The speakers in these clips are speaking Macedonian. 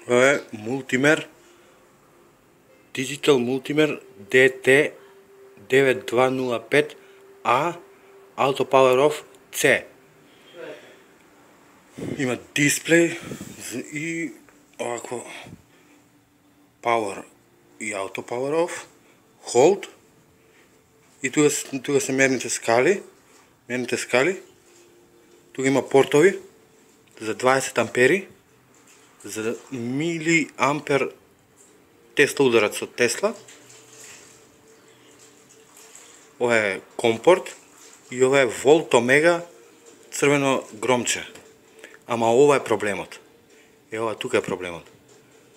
Тоа е мултимер, Digital Multimer DT9205A Auto Power Off C. Има дисплей и овако Power и Auto Power Off, Hold и тука се мерните скали, тука има портови за 20 ампери, за милиампер Тесла ударат со Тесла. Ова е компорт и ова е Volt Omega црвено громче. Ама ова е проблемот. Тука е проблемот.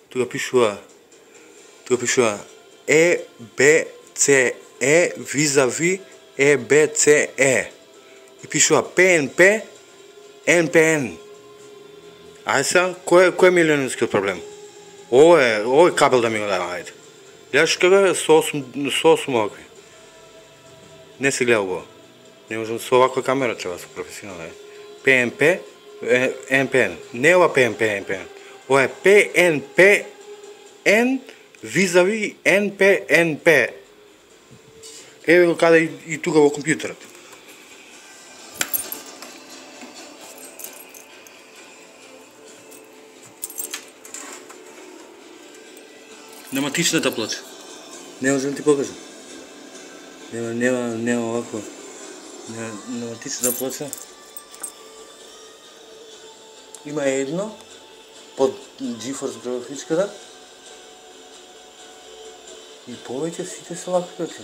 Тука пишува EBCE vis-a-vis EBCE. И пишува PNP NPN. Ајде сега, кој е милионерскиот проблем? Овој кабел да ми го дава, ајде. Гледаш како е со 8 овакви. Не се гледа убаво. Не можам со оваква камера, треба со професионална. PNP NPN. Не ова PNP NPN. Ова е PNP N vis-a-vis NPNP. Еве го каде и тука во компјутерот. Пневматичната плоча. Не можам да ти покажам. Нема овако. Пневматичната плоча. Има едно под GeForce графичката. И повеќе сите се вакви плочи.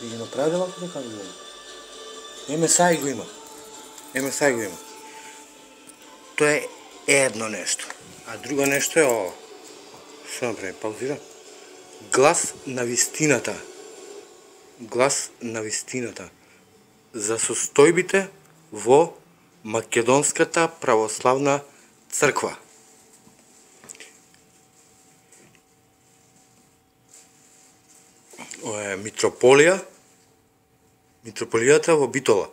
И ги направи вакви така да. MSI го има. Тоа е едно нешто. А друго нешто е ово. Што направи? Паузира. Глас на вистината. За состојбите во Македонската православна црква. Ова е митрополијата во Битола.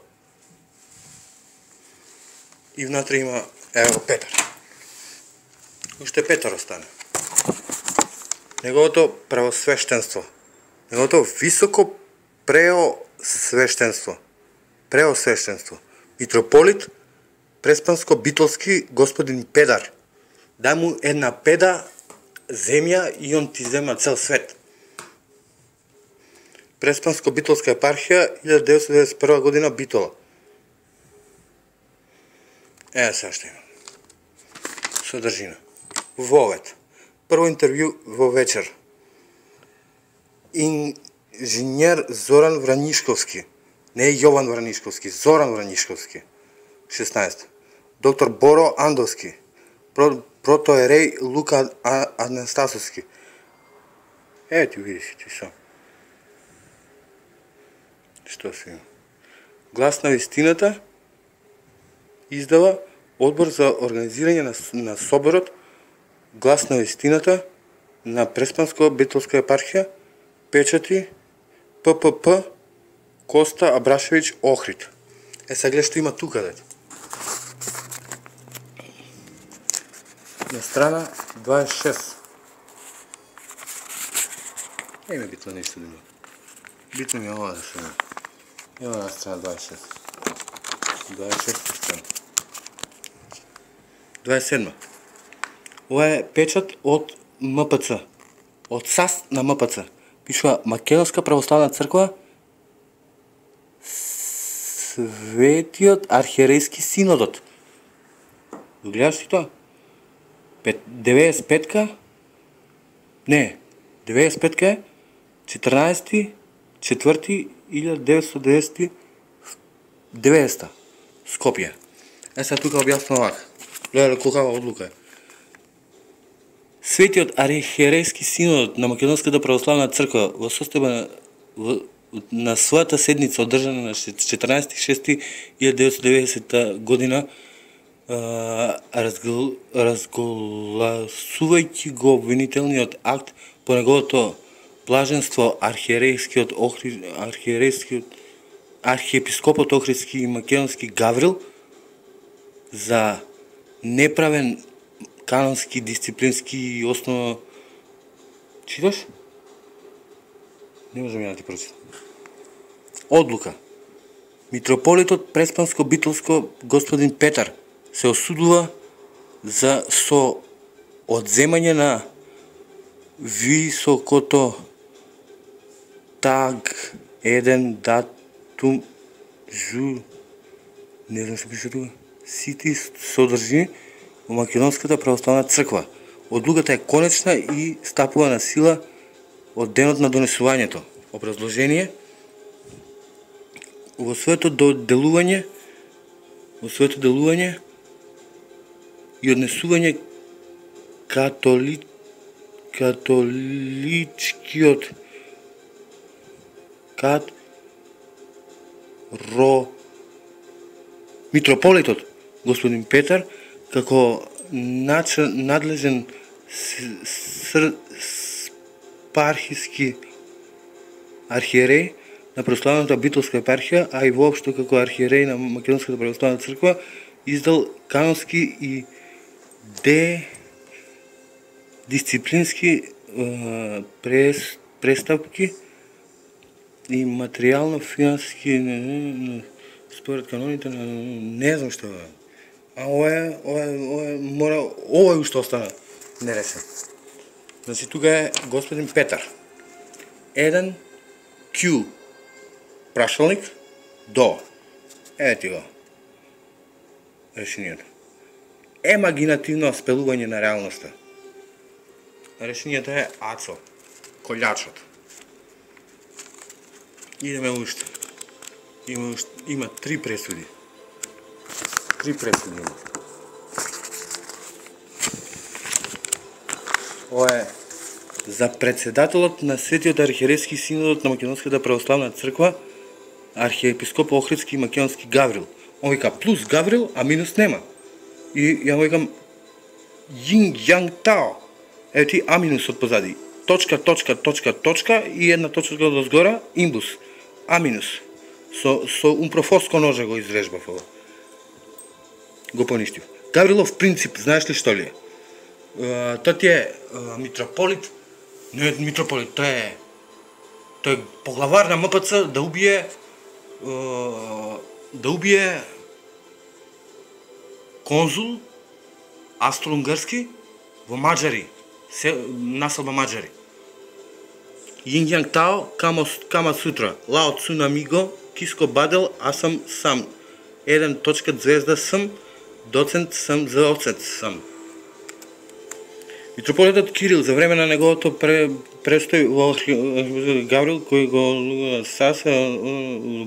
И внатре има, ево Петар. Уште Петар остане. Неговото правосвештенство. Неговото високо преосвештенство. Митрополит Преспанско-Битолски господин Педар. Дај му една педа земја и он ти зема цел свет. Преспанско-Битолска епархија 1991 година Битола. Сега што има. Содржина. Вовет. Прво интервју во вечер. Инженер Зоран Вранишковски. Не Јован Вранишковски, Зоран Вранишковски. 16. Доктор Боро Андовски. Протоерей Лука Анастасовски. Ти видиш ти со. Што се има? Глас на вистината издава Одбор за организирање на соборот Глас на вистината на Преспанско-Битолска епархија, печати ППП Коста Абрашевиќ Охрид. Сега гледа што има тука, дете. На страна 26. Ме битно нешто да има. Битно ми е ова да се има. Ево на страна 26. 26 страна. 27. Ова е печат од МПЦ. Од САС на МПЦ. Пишува Македонска православна црква Светиот архиерейски синодот. Гледаш ти тоа? 95-ка? Не, 95-ка е 14.4.1990 Скопје. Сега тука објаснам овака. Гледа колкава одлука е. Светиот архиерейски синодот на Македонската православна црква во состојба на својата седница одржана на 14.6.1990 година разгласувајќи го обвинителниот акт по неговото блаженство архиепископот Охридски и Македонски Гаврил за неправен канонски, дисциплински основа. Читаш? Не можам да ти прочитам. Одлука. Митрополитот Преспанско-Битолско господин Петар се осудува за одземање на високото таг еден датум не знам што пише тука, сити содржини во Македонската православна црква. Одлуката е конечна и стапува на сила од денот на донесувањето. Образложение: во своето делување и однесување католичкиот митрополитот господин Петар како надлежен спархиски архиереј на православната битолска епархија, а и воопшто како архиереј на Македонската православна црква, издал канонски и дисциплински престапки и материјално-финансски според каноните на не знам што. А ова е уште остана нерешен. Значи тука е господин Петар. 1 Q прашалник до. Ети го. Решението. Емагинативно спелување на реалноста. Решението е АЦО. Колјачот. Идеме уште. Има 3 пресуди. 3 пресуди има. Ова е за председателот на Светиот архиерейски синодот на Македонската православна црква, архиепископ Охридски и Македонски Гаврил. Он вика плюс Гаврил, а минус нема. И ја му викам Јинг Јанг Тао. Ево ти а минусот позади. Точка и една точка до згора, имбус. А минус. Со умпрофоско ноже го изрежбав ова. Го поништив. Гаврилов принцип, знаеш ли што ли е? Тој ти е митрополит, не е митрополит, тој е поглавар на МПЦ да убие конзул австро-унгарски во Маđари, населба Маđари. Јинг Јанг Тао, Кама Сутра, Лао Цун Амиго, Киско Бадел, аз сам сам. 1.звезда сам, доцент сам, за оцет сам. Митрополитот Кирил за време на неговото престој во Гаврил, кој го саса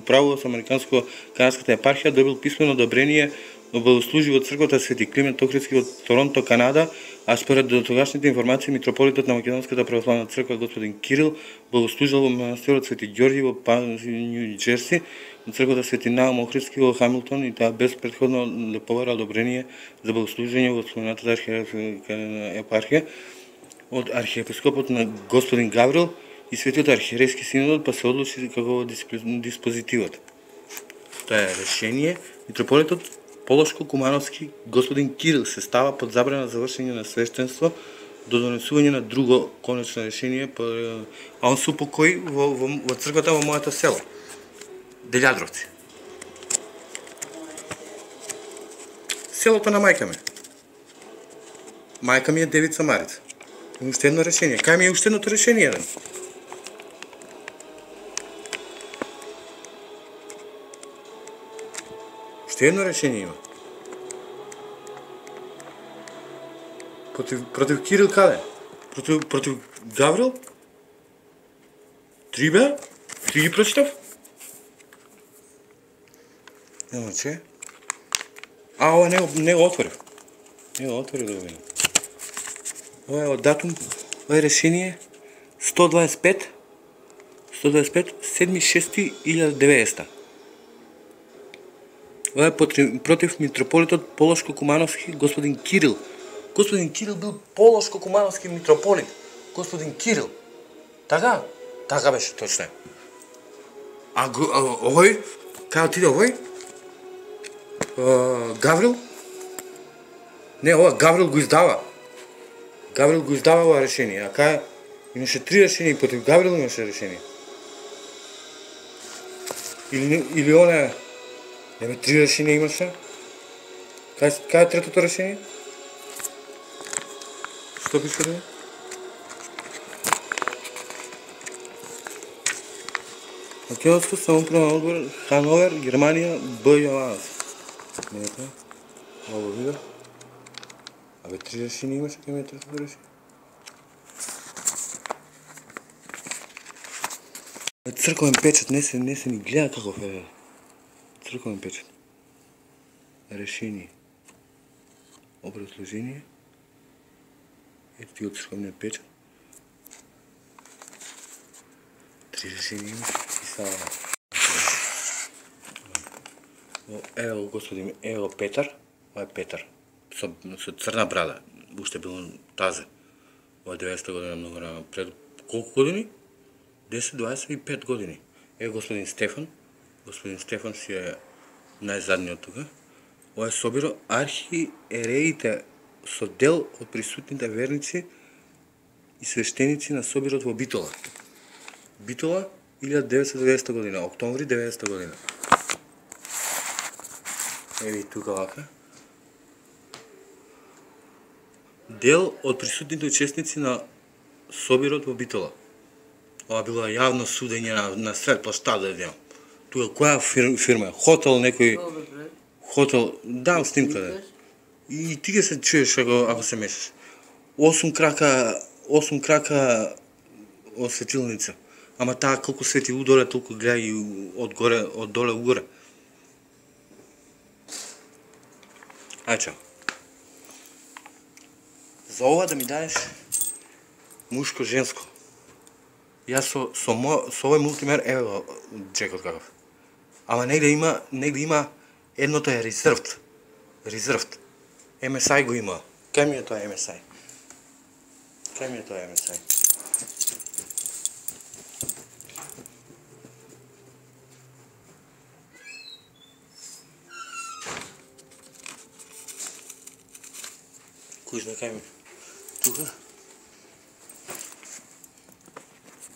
право со американско-канадската епархија, добил писмено одобрение да богослужи во црквата Свети Климент Охридски во Торонто, Канада, а според дотогашните информации митрополитот на Македонската православна црква господин Кирил богослужил во манастирот Свети Ѓорѓи во Нью Џерси, во црквата Свети Наум Охридски во Хамилтон, и таа без претходно да побара одобрение за богослужење во споменатата архиерейска епархија од архиепископот на господин Гаврил и Светиот архиерейски синодот, па се одлучи како диспозитивот. Тоа е решение. Митрополитот Полошко-Кумановски господин Кирил се става под забрана за вршење на свештенство до донесување на друго конечно решение, а он се упокои во црквата во моето село, Делјадровци. Селото на мајка ми. Мајка ми е Девица Марица. Уште едно решение. Кај ми е уште едното решение? Уште едно решение има. Против Кирил каде? Против Гаврил? 3 бе? 3 ги прочитав? Иначе. Ова не го отворив. Не го отворив да го видим. Ова е од датум, ова е решение 125 7.6.1990. Ова е против митрополитот Полошко-Кумановски господин Кирил. Господин Кирил бил Полошко-Кумановски митрополит. Господин Кирил. Така? Така беше точно. А овој? Кај отиде овој? Гаврил? Не, ова Гаврил го издава. Гаврил го издава ова решение. А кај имаше 3 решения и против Гаврил имаше решение. Или оне... Еме 3 решения имаше. Кај е третото решение? Што пише да? Македонско самоуправен одбор, Хановер, Германија, Б. Јованов. Не е тоа? Ово видео. Абе 3 решения имаше, кај ме е третото решение. Црковен печат не се ни гледа каков е. Црковен печат. Решение. Образложение. Ето ти от црковниот печат. 3 решения имаш и сега... Ево господин, ево Петар. Ова е Петар. Со црна брада. Уште бил тазе. Ова 90-та година многу рано. Пред колку години? 10-25 години. Е господин Стефан. Господин Стефан си е најзадниот тука. Ова е собиро архиереите со дел од присутните верници и свештеници на собирот во Битола. Битола 1990 година, октомври 90 година. Еви тука вака. Дел од присутните учесници на собирот во Битола. Ова било јавно судење на сред площада. Тука која фирма? Хотел некој... Хотел... Дам снимка да. И ти ќе се чуеш ако се мешаш. 8 крака осветилница. Ама таа колку свети удоле, толку гледа и од доле угоре. Ај чао. За ова да ми дадеш мушко-женско. Јас со овој мултимер, ево джекот каков. Ама негде има, едното е резервд. MSI го има. Кај ми е тоа MSI? Кујш ме кај ми? Тука?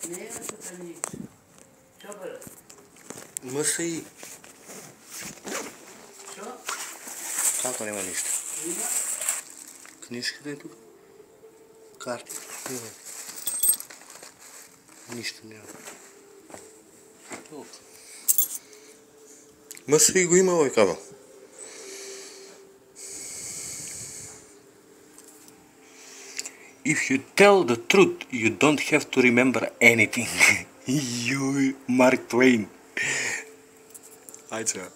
Не е тука ништо. Чобар. МСИ. Што? Како нема ништо? Има? Книжката е тука. Карти. Нема. Ништо нема. Толку. МСИ го има овој кабел. If you tell the truth, you don't have to remember anything. You, Mark Twain. Ајде.